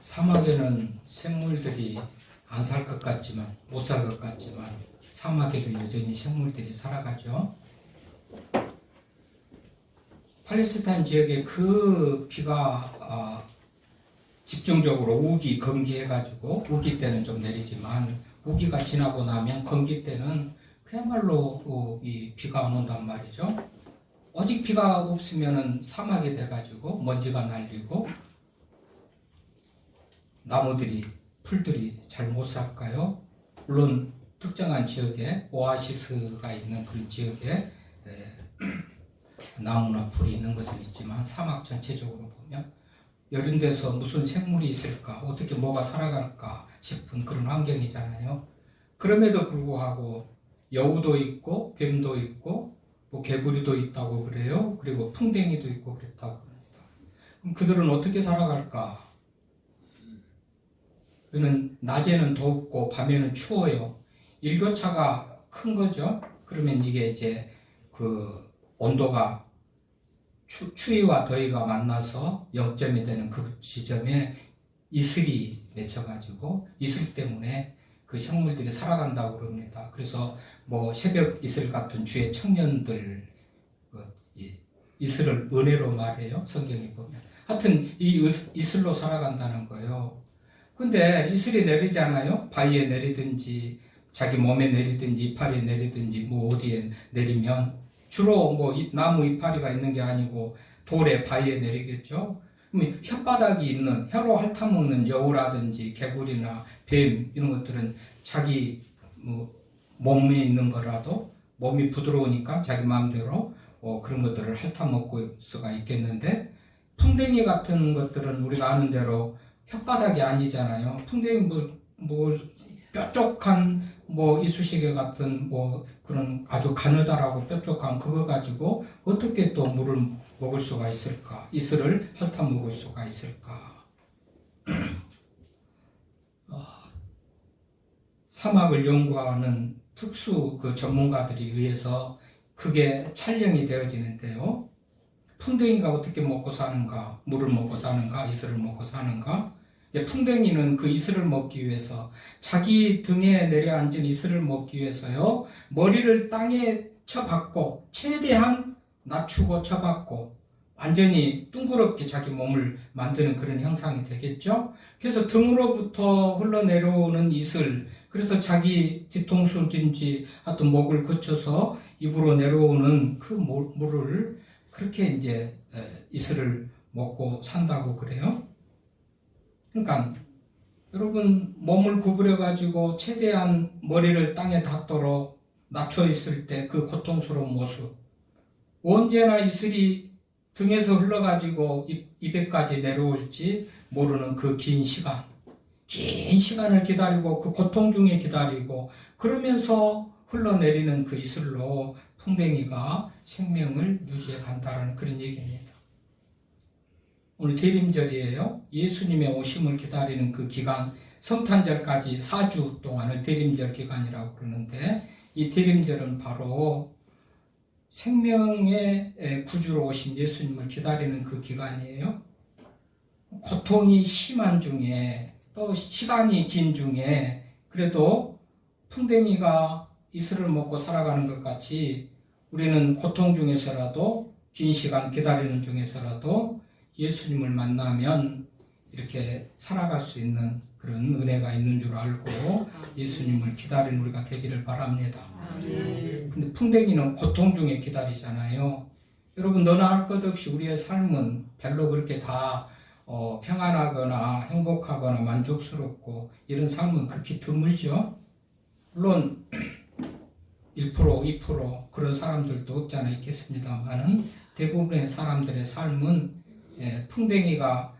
사막에는 생물들이 안 살 것 같지만, 못 살 것 같지만 사막에도 여전히 생물들이 살아가죠. 팔레스타인 지역에 그 비가 집중적으로 우기, 건기 해가지고 우기 때는 좀 내리지만 우기가 지나고 나면 건기 때는 그야말로 이 비가 안 온단 말이죠. 오직 비가 없으면은 사막이 돼가지고 먼지가 날리고 나무들이, 풀들이 잘 못 살까요? 물론 특정한 지역에 오아시스가 있는 그런 지역에 나무나 풀이 있는 것은 있지만 사막 전체적으로 보면 이런 데서 무슨 생물이 있을까, 어떻게 뭐가 살아갈까 싶은 그런 환경이잖아요. 그럼에도 불구하고 여우도 있고 뱀도 있고 뭐 개구리도 있다고 그래요. 그리고 풍뎅이도 있고 그랬다고 합니다. 그럼 그들은 어떻게 살아갈까? 그는 낮에는 덥고 밤에는 추워요. 일교차가 큰 거죠. 그러면 이게 이제 그 온도가 추위와 더위가 만나서 0점이 되는 그 지점에 이슬이 맺혀가지고 이슬 때문에 그 생물들이 살아간다고 그럽니다. 그래서 뭐 새벽 이슬 같은 주의 청년들 이슬을 은혜로 말해요. 성경에 보면. 하여튼 이 이슬로 살아간다는 거예요. 근데 이슬이 내리잖아요. 바위에 내리든지 자기 몸에 내리든지 이파리에 내리든지 뭐 어디에 내리면 주로 뭐 나무 이파리가 있는 게 아니고 돌에 바위에 내리겠죠. 그러면 혓바닥이 있는 혀로 핥아먹는 여우라든지 개구리나 뱀 이런 것들은 자기 뭐 몸에 있는 거라도 몸이 부드러우니까 자기 마음대로 그런 것들을 핥아먹을 수가 있겠는데 풍뎅이 같은 것들은 우리가 아는 대로 혓바닥이 아니잖아요. 풍뎅이 뭐 뾰족한 뭐 이쑤시개 같은 뭐 그런 아주 가느다라고 뾰족한 그거 가지고 어떻게 또 물을 먹을 수가 있을까? 이슬을 핥아 먹을 수가 있을까? 사막을 연구하는 특수 그 전문가들에 의해서 그게 촬영이 되어지는데요. 풍뎅이가 어떻게 먹고 사는가? 물을 먹고 사는가? 이슬을 먹고 사는가? 풍뎅이는 그 이슬을 먹기 위해서 자기 등에 내려앉은 이슬을 먹기 위해서요. 머리를 땅에 쳐박고 최대한 낮추고 쳐박고 완전히 둥그렇게 자기 몸을 만드는 그런 형상이 되겠죠. 그래서 등으로부터 흘러내려오는 이슬, 그래서 자기 뒤통수든지 하여튼 목을 거쳐서 입으로 내려오는 그 물을 그렇게 이제 이슬을 먹고 산다고 그래요. 그러니까 여러분 몸을 구부려 가지고 최대한 머리를 땅에 닿도록 낮춰 있을 때 그 고통스러운 모습, 언제나 이슬이 등에서 흘러 가지고 입에까지 내려올지 모르는 그 긴 시간을 기다리고 그 고통 중에 기다리고 그러면서 흘러내리는 그 이슬로 풍뎅이가 생명을 유지해 간다는 그런 얘기입니다. 오늘 대림절이에요. 예수님의 오심을 기다리는 그 기간, 성탄절까지 4주 동안을 대림절 기간이라고 그러는데 이 대림절은 바로 생명의 구주로 오신 예수님을 기다리는 그 기간이에요. 고통이 심한 중에 또 시간이 긴 중에 그래도 풍뎅이가 이슬을 먹고 살아가는 것 같이 우리는 고통 중에서라도 긴 시간 기다리는 중에서라도 예수님을 만나면 이렇게 살아갈 수 있는 그런 은혜가 있는 줄 알고 예수님을 기다리는 우리가 되기를 바랍니다. 근데 풍뎅이는 고통 중에 기다리잖아요. 여러분 너나 할 것 없이 우리의 삶은 별로 그렇게 다 평안하거나 행복하거나 만족스럽고 이런 삶은 극히 드물죠. 물론 1%, 2% 그런 사람들도 없지 않아 있겠습니다만은 대부분의 사람들의 삶은 풍뎅이가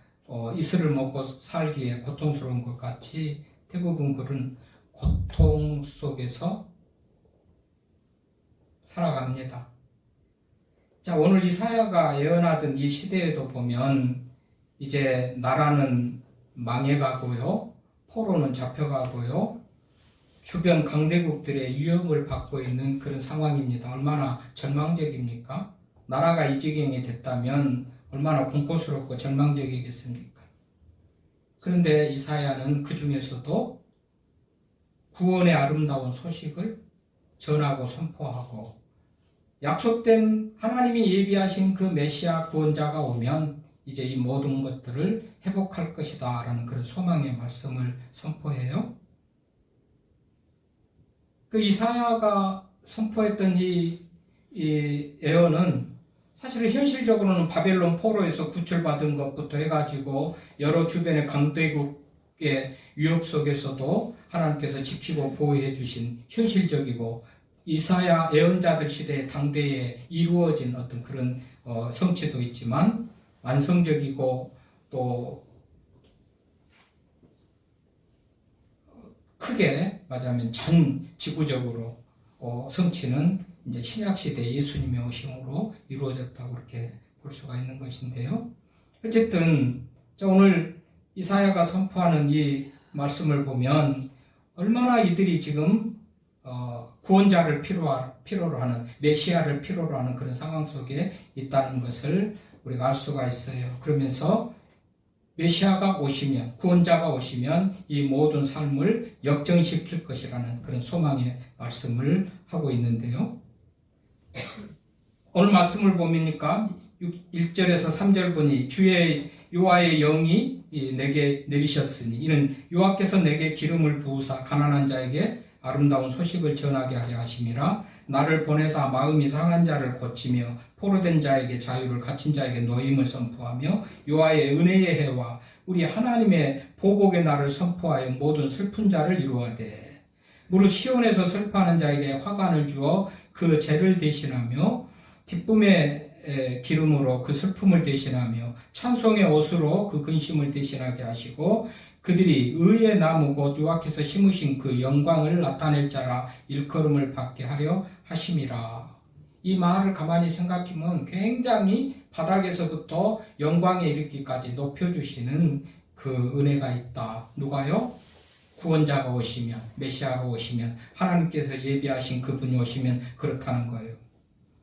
이슬을 먹고 살기에 고통스러운 것 같이 대부분 그런 고통 속에서 살아갑니다. 자, 오늘 이사야가 예언하던 이 시대에도 보면 이제 나라는 망해가고요, 포로는 잡혀가고요, 주변 강대국들의 위협을 받고 있는 그런 상황입니다. 얼마나 절망적입니까? 나라가 이 지경이 됐다면 얼마나 공포스럽고 절망적이겠습니까? 그런데 이사야는 그 중에서도 구원의 아름다운 소식을 전하고 선포하고 약속된 하나님이 예비하신 그 메시아 구원자가 오면 이제 이 모든 것들을 회복할 것이다 라는 그런 소망의 말씀을 선포해요. 그 이사야가 선포했던 이 예언은 사실은 현실적으로는 바벨론 포로에서 구출받은 것부터 해가지고 여러 주변의 강대국의 위협 속에서도 하나님께서 지키고 보호해 주신 현실적이고 이사야 예언자들 시대 당대에 이루어진 어떤 그런 성취도 있지만 완성적이고 또 크게 말하자면 전 지구적으로 성취는 이제 신약 시대 예수님의 오심으로 이루어졌다고 그렇게 볼 수가 있는 것인데요. 어쨌든 오늘 이사야가 선포하는 이 말씀을 보면 얼마나 이들이 지금 구원자를 필요로 하는 메시아를 필요로 하는 그런 상황 속에 있다는 것을 우리가 알 수가 있어요. 그러면서 메시아가 오시면 구원자가 오시면 이 모든 삶을 역전시킬 것이라는 그런 소망의 말씀을 하고 있는데요. 오늘 말씀을 보니까 1절에서 3절 보니 주의 여호와의 영이 내게 내리셨으니 이는 여호와께서 내게 기름을 부으사 가난한 자에게 아름다운 소식을 전하게 하려 하심이라. 나를 보내사 마음이 상한 자를 고치며 포로된 자에게 자유를 갇힌 자에게 노임을 선포하며 여호와의 은혜의 해와 우리 하나님의 보복의 날을 선포하여 모든 슬픈 자를 이루어되 무릇 시온에서 슬퍼하는 자에게 화관을 주어 그 죄를 대신하며 기쁨의 기름으로 그 슬픔을 대신하며 찬송의 옷으로 그 근심을 대신하게 하시고 그들이 의의 나무 곧 여호와께서 심으신 그 영광을 나타낼 자라 일컬음을 받게 하려 하심이라. 이 말을 가만히 생각하면 굉장히 바닥에서부터 영광에 이르기까지 높여주시는 그 은혜가 있다. 누가요? 구원자가 오시면, 메시아가 오시면, 하나님께서 예비하신 그분이 오시면 그렇다는 거예요.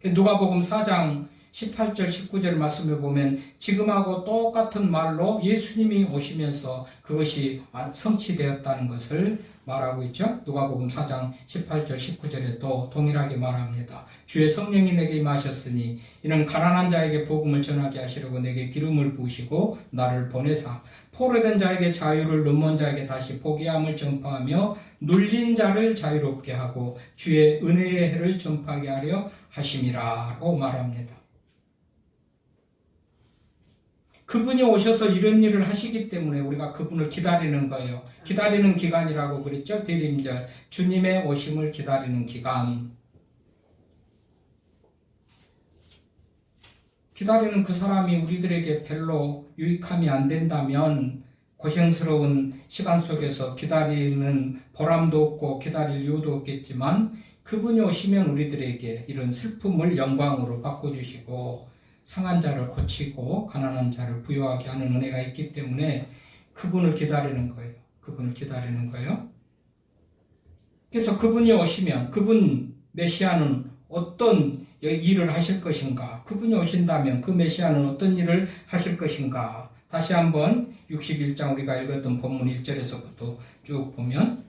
누가복음 4장 18절 19절 말씀을 보면 지금하고 똑같은 말로 예수님이 오시면서 그것이 성취되었다는 것을 말하고 있죠. 누가복음 4장 18절 19절에 또 동일하게 말합니다. 주의 성령이 내게 임하셨으니 이는 가난한 자에게 복음을 전하게 하시려고 내게 기름을 부으시고 나를 보내사 포로된 자에게 자유를 눈먼 자에게 다시 포기함을 전파하며 눌린 자를 자유롭게 하고 주의 은혜의 해를 전파하게 하려 하심이라고 말합니다. 그분이 오셔서 이런 일을 하시기 때문에 우리가 그분을 기다리는 거예요. 기다리는 기간이라고 그랬죠. 대림절, 주님의 오심을 기다리는 기간. 기다리는 그 사람이 우리들에게 별로 유익함이 안 된다면 고생스러운 시간 속에서 기다리는 보람도 없고 기다릴 이유도 없겠지만 그분이 오시면 우리들에게 이런 슬픔을 영광으로 바꿔주시고 상한 자를 고치고 가난한 자를 부유하게 하는 은혜가 있기 때문에 그분을 기다리는 거예요. 그분을 기다리는 거예요. 그래서 그분이 오시면 그분 메시아는 어떤 일을 하실 것인가? 그분이 오신다면 그 메시아는 어떤 일을 하실 것인가? 다시 한번 61장 우리가 읽었던 본문 1절에서부터 쭉 보면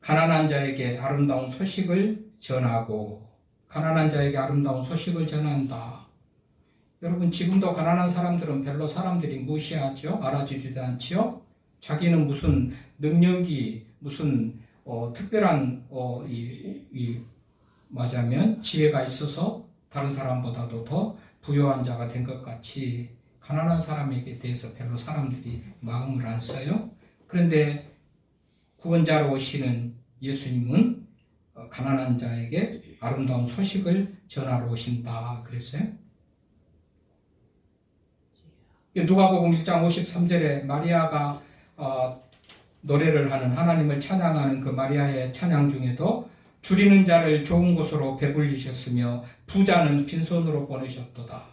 가난한 자에게 아름다운 소식을 전하고 가난한 자에게 아름다운 소식을 전한다. 여러분 지금도 가난한 사람들은 별로 사람들이 무시하죠. 알아주지도 않지요. 자기는 무슨 능력이 무슨 특별한 말하자면 지혜가 있어서 다른 사람보다도 더 부유한 자가 된 것 같이 가난한 사람에게 대해서 별로 사람들이 마음을 안 써요. 그런데 구원자로 오시는 예수님은 가난한 자에게 아름다운 소식을 전하러 오신다 그랬어요. 누가복음 1장 53절에 마리아가 노래를 하는 하나님을 찬양하는 그 마리아의 찬양 중에도 줄이는 자를 좋은 곳으로 배불리셨으며 부자는 빈손으로 보내셨도다.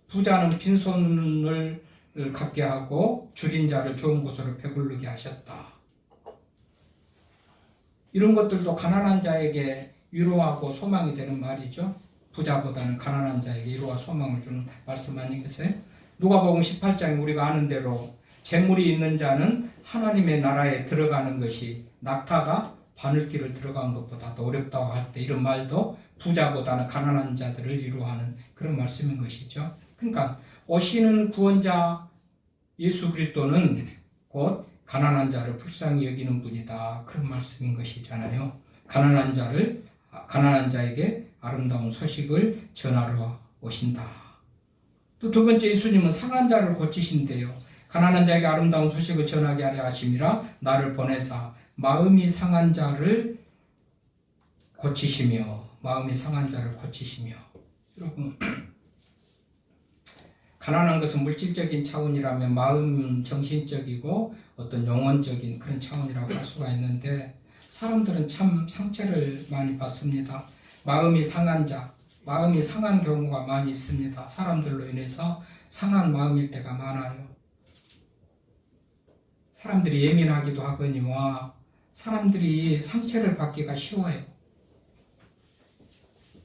부자는 빈손을 갖게 하고 줄인 자를 좋은 곳으로 배부르게 하셨다. 이런 것들도 가난한 자에게 위로하고 소망이 되는 말이죠. 부자보다는 가난한 자에게 위로와 소망을 주는 말씀 아니겠어요? 누가복음 18장에 우리가 아는 대로 재물이 있는 자는 하나님의 나라에 들어가는 것이 낙타가 바늘길을 들어간 것보다 더 어렵다고 할 때 이런 말도 부자보다는 가난한 자들을 위로하는 그런 말씀인 것이죠. 그러니까 오시는 구원자 예수 그리스도는 곧 가난한 자를 불쌍히 여기는 분이다. 그런 말씀인 것이잖아요. 가난한 자에게 아름다운 소식을 전하러 오신다. 또 두 번째, 예수님은 상한 자를 고치신대요. 가난한 자에게 아름다운 소식을 전하게 하려 하심이라 나를 보내사 마음이 상한 자를 고치시며 여러분, 가난한 것은 물질적인 차원이라면 마음은 정신적이고 어떤 영혼적인 그런 차원이라고 할 수가 있는데, 사람들은 참 상처를 많이 받습니다. 마음이 상한 경우가 많이 있습니다. 사람들로 인해서 상한 마음일 때가 많아요. 사람들이 예민하기도 하거니와 사람들이 상처를 받기가 쉬워요.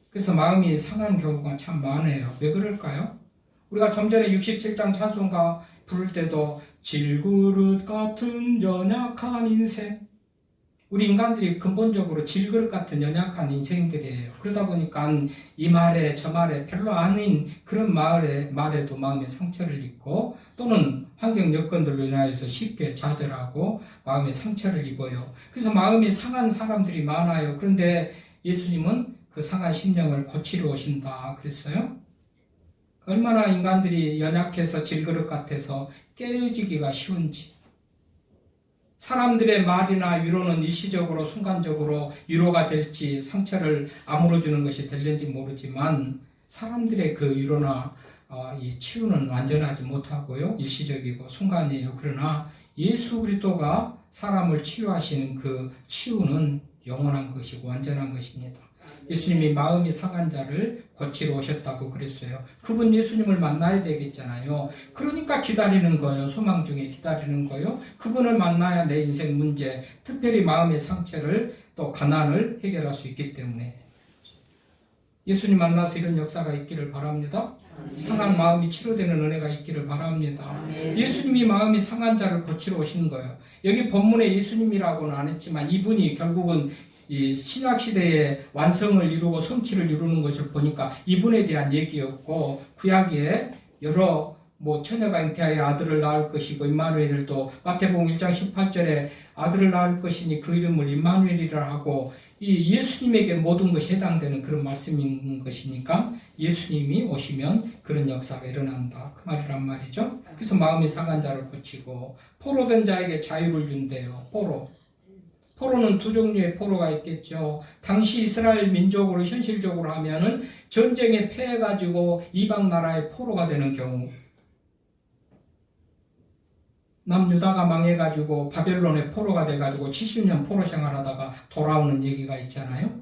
그래서 마음이 상한 경우가 참 많아요. 왜 그럴까요? 우리가 좀 전에 67장 찬송가 부를 때도 질그릇 같은 연약한 인생, 우리 인간들이 근본적으로 질그릇 같은 연약한 인생들이에요. 그러다 보니까 이 말에 저 말에 별로 아닌 그런 말에도 마음에 상처를 입고 또는 환경 여건들로 인하여서 쉽게 좌절하고 마음에 상처를 입어요. 그래서 마음이 상한 사람들이 많아요. 그런데 예수님은 그 상한 심령을 고치러 오신다 그랬어요. 얼마나 인간들이 연약해서 질그릇 같아서 깨어지기가 쉬운지. 사람들의 말이나 위로는 일시적으로 순간적으로 위로가 될지 상처를 아물어주는 것이 될는지 모르지만 사람들의 그 위로나 이 치유는 완전하지 못하고요. 일시적이고 순간이에요. 그러나 예수 그리스도가 사람을 치유하시는 그 치유는 영원한 것이고 완전한 것입니다. 예수님이 마음이 상한 자를 고치러 오셨다고 그랬어요. 그분 예수님을 만나야 되겠잖아요. 그러니까 기다리는 거예요. 소망 중에 기다리는 거예요. 그분을 만나야 내 인생 문제, 특별히 마음의 상처를 또 가난을 해결할 수 있기 때문에 예수님 만나서 이런 역사가 있기를 바랍니다. 상한 마음이 치료되는 은혜가 있기를 바랍니다. 예수님이 마음이 상한 자를 고치러 오신 거예요. 여기 본문에 예수님이라고는 안 했지만 이분이 결국은 이 신약시대의 완성을 이루고 성취를 이루는 것을 보니까 이분에 대한 얘기였고, 구약에 여러 처녀가 잉태하여 아들을 낳을 것이고 임마누엘을 또 마태복음 1장 18절에 아들을 낳을 것이니 그 이름을 임마누엘이라 하고, 이 예수님에게 모든 것이 해당되는 그런 말씀인 것이니까 예수님이 오시면 그런 역사가 일어난다 그 말이란 말이죠. 그래서 마음이 상한 자를 고치고 포로된 자에게 자유를 준대요. 포로는 두 종류의 포로가 있겠죠. 당시 이스라엘 민족으로 현실적으로 하면은 전쟁에 패해가지고 이방 나라의 포로가 되는 경우, 남유다가 망해가지고 바벨론의 포로가 돼가지고 70년 포로 생활하다가 돌아오는 얘기가 있잖아요.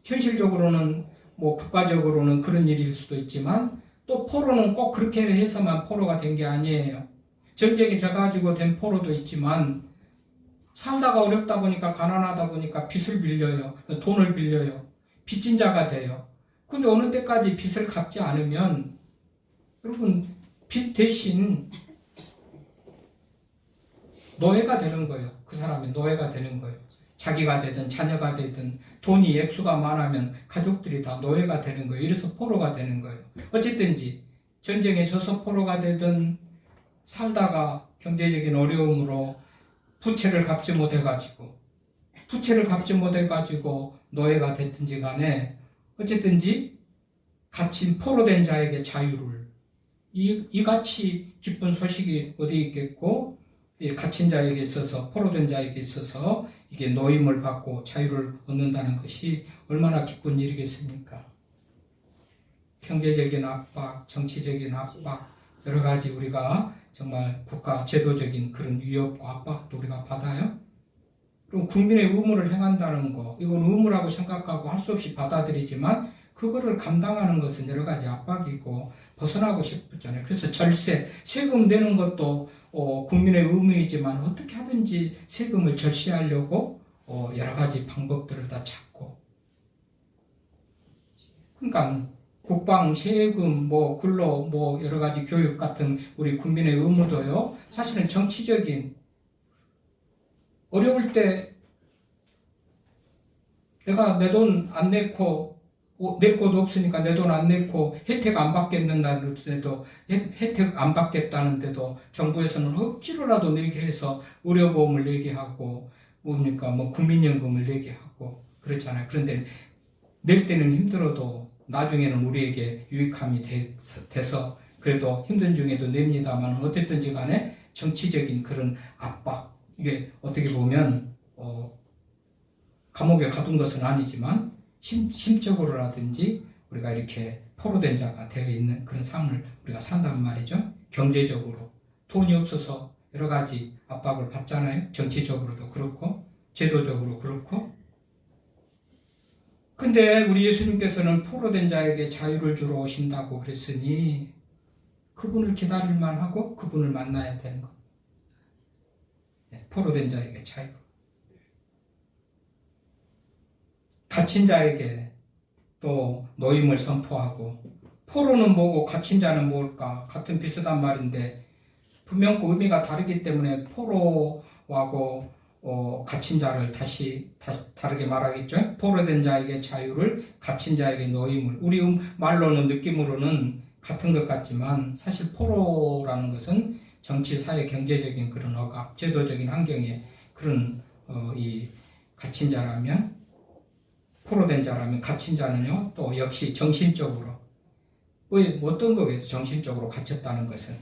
현실적으로는 국가적으로는 그런 일일 수도 있지만 또 포로는 꼭 그렇게 해서만 포로가 된 게 아니에요. 전쟁에 져가지고 된 포로도 있지만 살다가 어렵다 보니까 가난하다 보니까 빚을 빌려요. 돈을 빌려요. 빚진 자가 돼요. 근데 어느 때까지 빚을 갚지 않으면 여러분 빚 대신 노예가 되는 거예요. 그 사람이 노예가 되는 거예요. 자기가 되든 자녀가 되든 돈이 액수가 많으면 가족들이 다 노예가 되는 거예요. 이래서 포로가 되는 거예요. 어쨌든지 전쟁에 져서 포로가 되든 살다가 경제적인 어려움으로 부채를 갚지 못해가지고 노예가 됐든지 간에 어쨌든지 갇힌 포로된 자에게 자유를, 이같이 기쁜 소식이 어디 있겠고, 갇힌 자에게 있어서, 포로된 자에게 있어서 이게 노임을 받고 자유를 얻는다는 것이 얼마나 기쁜 일이겠습니까? 경제적인 압박, 정치적인 압박, 여러 가지 우리가 정말 국가 제도적인 그런 위협과 압박도 우리가 받아요. 그럼 국민의 의무를 행한다는 거, 이건 의무라고 생각하고 할 수 없이 받아들이지만 그거를 감당하는 것은 여러 가지 압박이고 벗어나고 싶었잖아요. 그래서 절세, 세금 내는 것도 국민의 의무이지만 어떻게 하든지 세금을 절세하려고 여러 가지 방법들을 다 찾고, 그러니까 국방, 세금, 뭐 근로, 뭐 여러 가지 교육 같은 우리 국민의 의무도요. 사실은 정치적인 어려울 때 내가 내 돈 안 내고 낼 곳 없으니까 내 돈 안 내고 혜택 안 받겠는데도 혜택 안 받겠다는데도 정부에서는 억지로라도 내게 해서 의료보험을 내게 하고 뭡니까 뭐 국민연금을 내게 하고 그렇잖아요. 그런데 낼 때는 힘들어도 나중에는 우리에게 유익함이 돼서 그래도 힘든 중에도 냅니다만 어쨌든지 간에 정치적인 그런 압박 이게 어떻게 보면 감옥에 가둔 것은 아니지만 심적으로라든지 우리가 이렇게 포로된 자가 되어 있는 그런 삶을 우리가 산단 말이죠. 경제적으로 돈이 없어서 여러 가지 압박을 받잖아요. 정치적으로도 그렇고 제도적으로 그렇고. 근데 우리 예수님께서는 포로된 자에게 자유를 주러 오신다고 그랬으니 그분을 기다릴 만하고 그분을 만나야 되는 것. 포로된 자에게 자유. 갇힌 자에게 또 노임을 선포하고 포로는 뭐고 갇힌 자는 뭘까? 같은 비슷한 말인데 분명 그 의미가 다르기 때문에 포로하고 갇힌 자를 다시 다르게 말하겠죠. 포로된 자에게 자유를, 갇힌 자에게 노임을. 우리 말로는 느낌으로는 같은 것 같지만 사실 포로라는 것은 정치, 사회, 경제적인 그런 억압, 제도적인 환경에 그런 이 갇힌 자라면 포로된 자라면 갇힌 자는요 또 역시 정신적으로 어떤 거겠어요? 정신적으로 갇혔다는 것은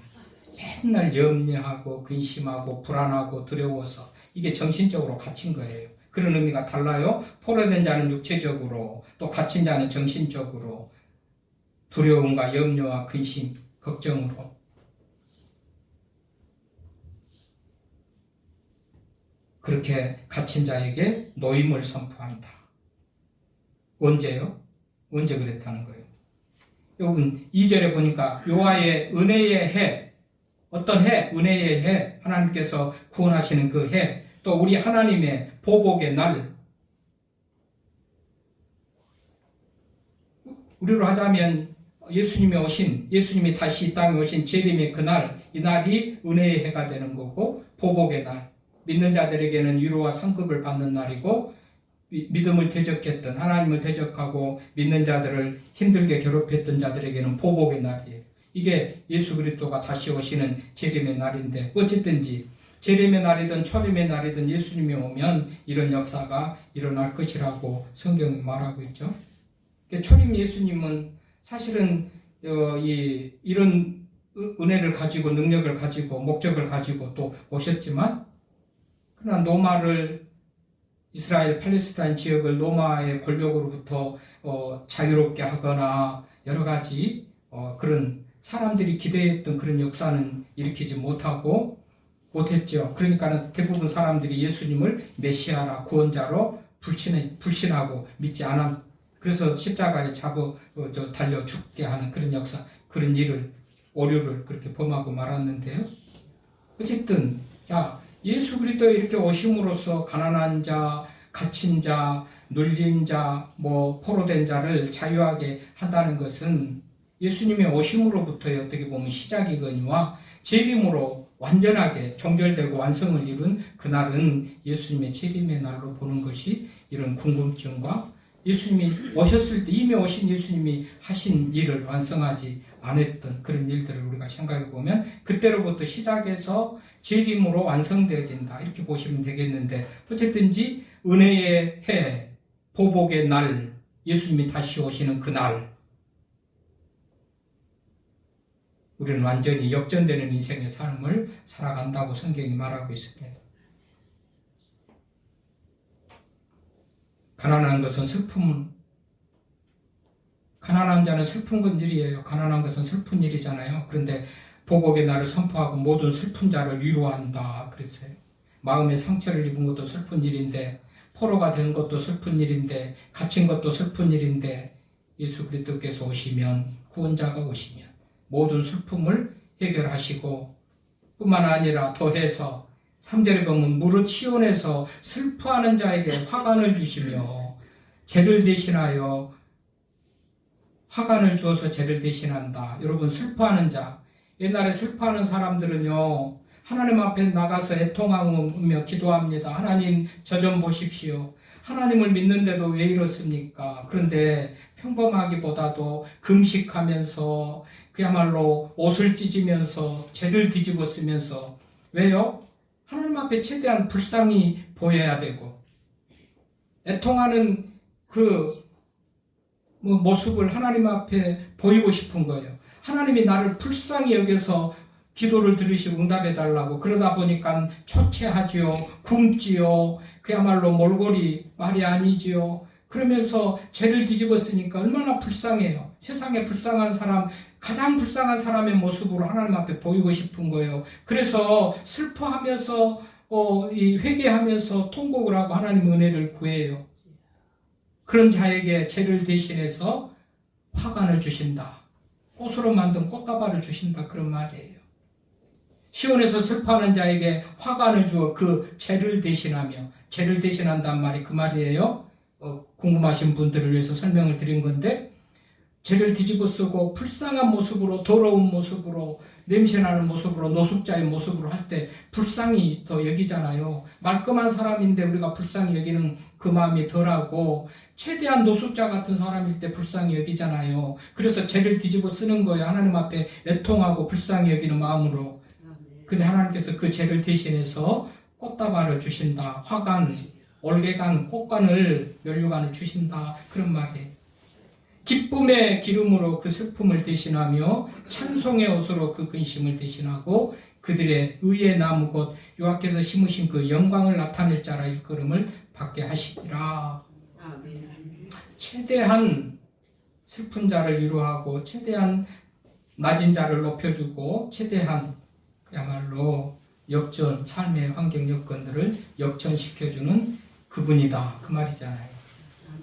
맨날 염려하고 근심하고 불안하고 두려워서 이게 정신적으로 갇힌 거예요. 그런 의미가 달라요. 포로된 자는 육체적으로 또 갇힌 자는 정신적으로 두려움과 염려와 근심, 걱정으로 그렇게 갇힌 자에게 노임을 선포한다. 언제요? 언제 그랬다는 거예요? 여러분 2절에 보니까 여호와의 은혜의 해, 어떤 해? 은혜의 해, 하나님께서 구원하시는 그 해, 또 우리 하나님의 보복의 날. 우리로 하자면 예수님이 다시 이 땅에 오신 재림의 그날, 이 날이 은혜의 해가 되는 거고 보복의 날, 믿는 자들에게는 위로와 상급을 받는 날이고 믿음을 대적했던 하나님을 대적하고 믿는 자들을 힘들게 괴롭혔던 자들에게는 보복의 날이에요. 이게 예수 그리스도가 다시 오시는 재림의 날인데 어쨌든지 재림의 날이든 초림의 날이든 예수님이 오면 이런 역사가 일어날 것이라고 성경이 말하고 있죠. 초림 예수님은 사실은 이런 은혜를 가지고 능력을 가지고 목적을 가지고 또 오셨지만 그러나 로마를 이스라엘 팔레스타인 지역을 로마의 권력으로부터 자유롭게 하거나 여러 가지 그런 사람들이 기대했던 그런 역사는 일으키지 못했죠. 그러니까 대부분 사람들이 예수님을 메시아라 구원자로 불신하고 믿지 않았. 그래서 십자가에 달려 죽게 하는 그런 역사, 그런 오류를 그렇게 범하고 말았는데요. 어쨌든 예수 그리스도에 이렇게 오심으로써 가난한 자, 갇힌 자, 눌린 자, 포로된 자를 자유하게 한다는 것은 예수님의 오심으로부터의 어떻게 보면 시작이거니와 재림으로 완전하게 종결되고 완성을 이룬 그날은 예수님의 재림의 날로 보는 것이 이런 궁금증과 예수님이 오셨을 때 이미 오신 예수님이 하신 일을 완성하지 않았던 그런 일들을 우리가 생각해 보면 그때로부터 시작해서 재림으로 완성되어진다 이렇게 보시면 되겠는데 어쨌든지 은혜의 해, 보복의 날, 예수님이 다시 오시는 그날 우리는 완전히 역전되는 인생의 삶을 살아간다고 성경이 말하고 있습니다. 가난한 것은 가난한 자는 슬픈 일이에요. 가난한 것은 슬픈 일이잖아요. 그런데 보복의 날을 선포하고 모든 슬픈 자를 위로한다 그랬어요. 마음의 상처를 입은 것도 슬픈 일인데 포로가 된 것도 슬픈 일인데 갇힌 것도 슬픈 일인데 예수 그리스도께서 오시면 구원자가 오시면 모든 슬픔을 해결하시고 뿐만 아니라 더해서 3절에 보면 무릇 시온에서 슬퍼하는 자에게 화관을 주시며 죄를 대신하여 화관을 주어서 죄를 대신한다. 여러분, 슬퍼하는 자, 옛날에 슬퍼하는 사람들은요, 하나님 앞에 나가서 애통하며 기도합니다. 하나님, 저 좀 보십시오. 하나님을 믿는데도 왜 이렇습니까? 그런데 평범하기보다도 금식하면서 그야말로 옷을 찢으면서 죄를 뒤집어 쓰면서, 왜요? 하나님 앞에 최대한 불쌍히 보여야 되고 애통하는 그 모습을 하나님 앞에 보이고 싶은 거예요. 하나님이 나를 불쌍히 여겨서 기도를 들으시고 응답해 달라고. 그러다 보니까 초췌하지요, 굶지요, 그야말로 몰골이 말이 아니지요. 그러면서 죄를 뒤집었으니까 얼마나 불쌍해요. 세상에 불쌍한 사람, 가장 불쌍한 사람의 모습으로 하나님 앞에 보이고 싶은 거예요. 그래서 슬퍼하면서 이 회개하면서 통곡을 하고 하나님 은혜를 구해요. 그런 자에게 죄를 대신해서 화관을 주신다. 꽃으로 만든 꽃다발을 주신다. 그런 말이에요. 시온에서 슬퍼하는 자에게 화관을 주어 그 죄를 대신하며, 죄를 대신한단 말이 그 말이에요. 궁금하신 분들을 위해서 설명을 드린 건데, 죄를 뒤집어 쓰고 불쌍한 모습으로, 더러운 모습으로, 냄새나는 모습으로, 노숙자의 모습으로 할 때 불쌍히 더 여기잖아요. 말끔한 사람인데 우리가 불쌍히 여기는 그 마음이 덜하고, 최대한 노숙자 같은 사람일 때 불쌍히 여기잖아요. 그래서 죄를 뒤집어 쓰는 거예요. 하나님 앞에 애통하고 불쌍히 여기는 마음으로. 근데 하나님께서 그 죄를 대신해서 꽃다발을 주신다. 화관, 올개관, 꽃관을, 면류관을 주신다. 그런 말이에요. 기쁨의 기름으로 그 슬픔을 대신하며 찬송의 옷으로 그 근심을 대신하고 그들의 의의 나무 곧 여호와께서 심으신 그 영광을 나타낼 자라 일컬음을 받게 하시리라. 최대한 슬픈 자를 위로하고 최대한 낮은 자를 높여주고 최대한 그야말로 역전, 삶의 환경 여건들을 역전시켜주는 그분이다. 그 말이잖아요.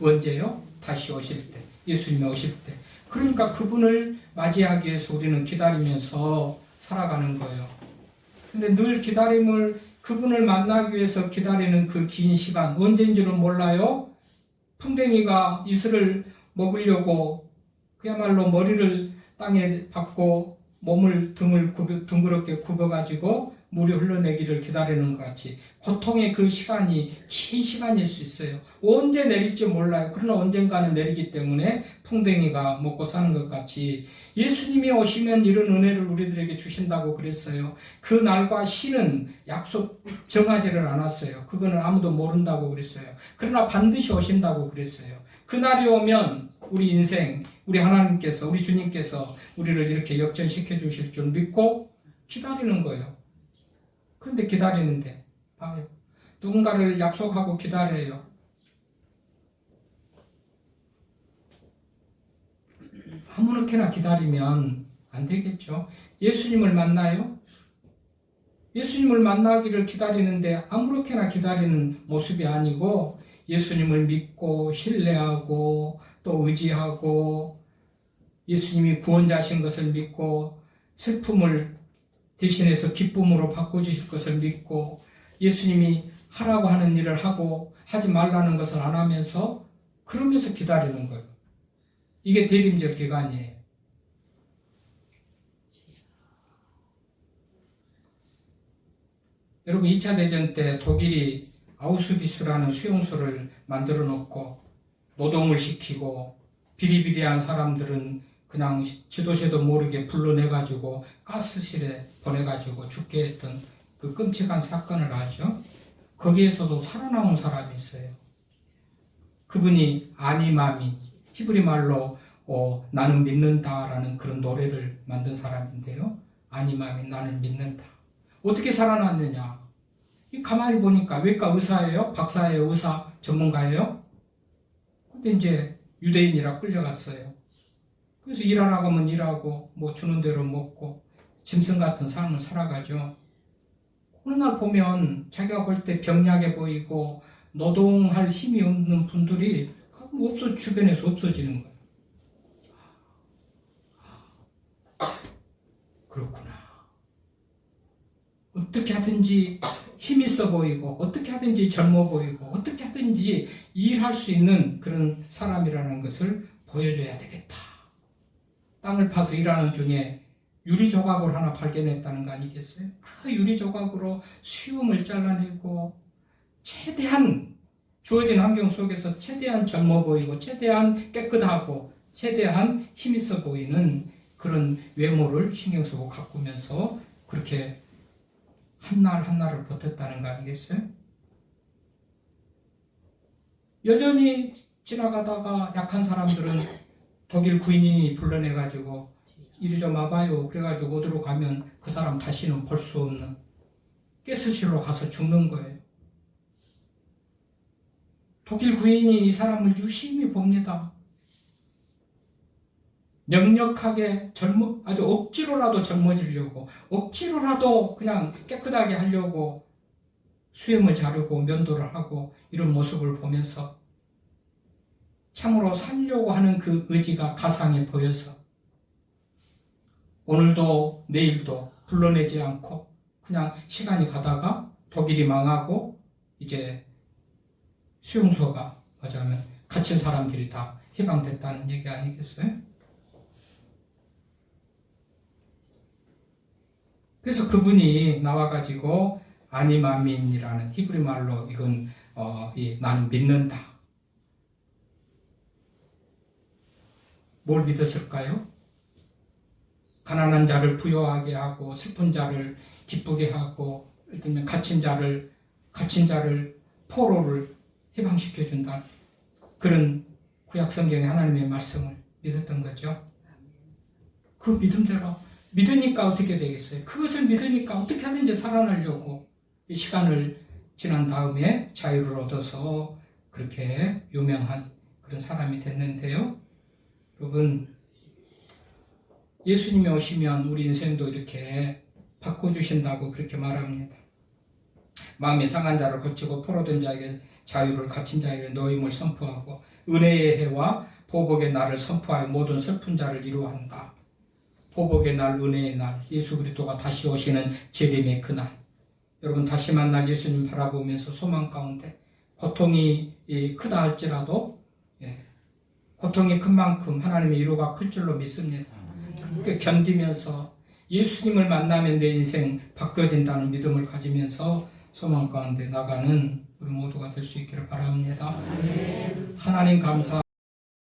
언제요? 다시 오실 때. 예수님이 오실 때. 그러니까 그분을 맞이하기 위해서 우리는 기다리면서 살아가는 거예요. 근데 늘 그분을 만나기 위해서 기다리는 그 긴 시간, 언제인 줄은 몰라요? 풍뎅이가 이슬을 먹으려고 그야말로 머리를 땅에 박고 등을 둥그렇게 굽어가지고 물이 흘러내기를 기다리는 것 같이 고통의 그 시간이 긴 시간일 수 있어요. 언제 내릴지 몰라요. 그러나 언젠가는 내리기 때문에 풍뎅이가 먹고 사는 것 같이 예수님이 오시면 이런 은혜를 우리들에게 주신다고 그랬어요. 그 날과 시는 약속 정하지를 않았어요. 그거는 아무도 모른다고 그랬어요. 그러나 반드시 오신다고 그랬어요. 그 날이 오면 우리 인생, 우리 하나님께서, 우리 주님께서 우리를 이렇게 역전시켜 주실 줄 믿고 기다리는 거예요. 그런데 기다리는데 봐요. 누군가를 약속하고 기다려요. 아무렇게나 기다리면 안 되겠죠. 예수님을 만나요? 예수님을 만나기를 기다리는데 아무렇게나 기다리는 모습이 아니고 예수님을 믿고 신뢰하고 또 의지하고 예수님이 구원자신 것을 믿고 슬픔을 대신해서 기쁨으로 바꿔주실 것을 믿고 예수님이 하라고 하는 일을 하고 하지 말라는 것을 안 하면서 그러면서 기다리는 거예요. 이게 대림절 기간이에요. 여러분 2차 대전 때 독일이 아우슈비츠라는 수용소를 만들어 놓고 노동을 시키고 비리비리한 사람들은 그냥 지도새도 모르게 불러내가지고 가스실에 보내가지고 죽게 했던 그 끔찍한 사건을 알죠? 거기에서도 살아나온 사람이 있어요. 그분이 아니마미, 히브리 말로 나는 믿는다라는 그런 노래를 만든 사람인데요. 아니마미, 나는 믿는다. 어떻게 살아났느냐? 가만히 보니까 외과 의사예요? 박사예요? 의사 전문가예요? 근데 이제 유대인이라 끌려갔어요. 그래서 일하라고 하면 일하고 뭐 주는 대로 먹고 짐승 같은 삶을 살아가죠. 어느 날 보면 자기가 볼 때 병약해 보이고 노동할 힘이 없는 분들이 주변에서 없어지는 거예요. 그렇구나. 어떻게 하든지 힘 있어 보이고 어떻게 하든지 젊어 보이고 어떻게 하든지 일할 수 있는 그런 사람이라는 것을 보여줘야 되겠다. 땅을 파서 일하는 중에 유리 조각을 하나 발견했다는 거 아니겠어요? 그 유리 조각으로 수염을 잘라내고 최대한 주어진 환경 속에서 최대한 젊어 보이고 최대한 깨끗하고 최대한 힘있어 보이는 그런 외모를 신경 쓰고 가꾸면서 그렇게 한날 한날을 버텼다는 거 아니겠어요? 여전히 지나가다가 약한 사람들은 독일 구인이 불러내가지고 이리 좀 와봐요. 그래가지고 어디로 가면 그 사람 다시는 볼 수 없는 가스실로 가서 죽는 거예요. 독일 구인이 이 사람을 유심히 봅니다. 역력하게 아주 억지로라도 젊어지려고, 억지로라도 그냥 깨끗하게 하려고 수염을 자르고 면도를 하고 이런 모습을 보면서 참으로 살려고 하는 그 의지가 가상해 보여서 오늘도 내일도 불러내지 않고 그냥 시간이 가다가 독일이 망하고 이제 수용소가 맞아면 갇힌 사람들이 다 해방됐다는 얘기 아니겠어요? 그래서 그분이 나와가지고 아니마민이라는 히브리 말로 이건 나는 믿는다. 뭘 믿었을까요? 가난한 자를 부유하게 하고 슬픈 자를 기쁘게 하고 예를 갇힌 자를 포로를 해방시켜준다. 그런 구약 성경의 하나님의 말씀을 믿었던 거죠. 그 믿음대로 믿으니까 어떻게 되겠어요? 그것을 믿으니까 어떻게 하든지 살아나려고 이 시간을 지난 다음에 자유를 얻어서 그렇게 유명한 그런 사람이 됐는데요. 여러분, 예수님이 오시면 우리 인생도 이렇게 바꿔주신다고 그렇게 말합니다. 마음이 상한 자를 고치고 포로된 자에게 자유를, 갇힌 자에게 노임을 선포하고 은혜의 해와 보복의 날을 선포하여 모든 슬픈 자를 위로한다. 보복의 날, 은혜의 날, 예수 그리스도가 다시 오시는 재림의 그날. 여러분, 다시 만날 예수님 바라보면서 소망 가운데 고통이 크다 할지라도 고통이 큰 만큼 하나님의 위로가 클 줄로 믿습니다. 그렇게 견디면서 예수님을 만나면 내 인생 바뀌어진다는 믿음을 가지면서 소망 가운데 나가는 우리 모두가 될 수 있기를 바랍니다. 하나님 감사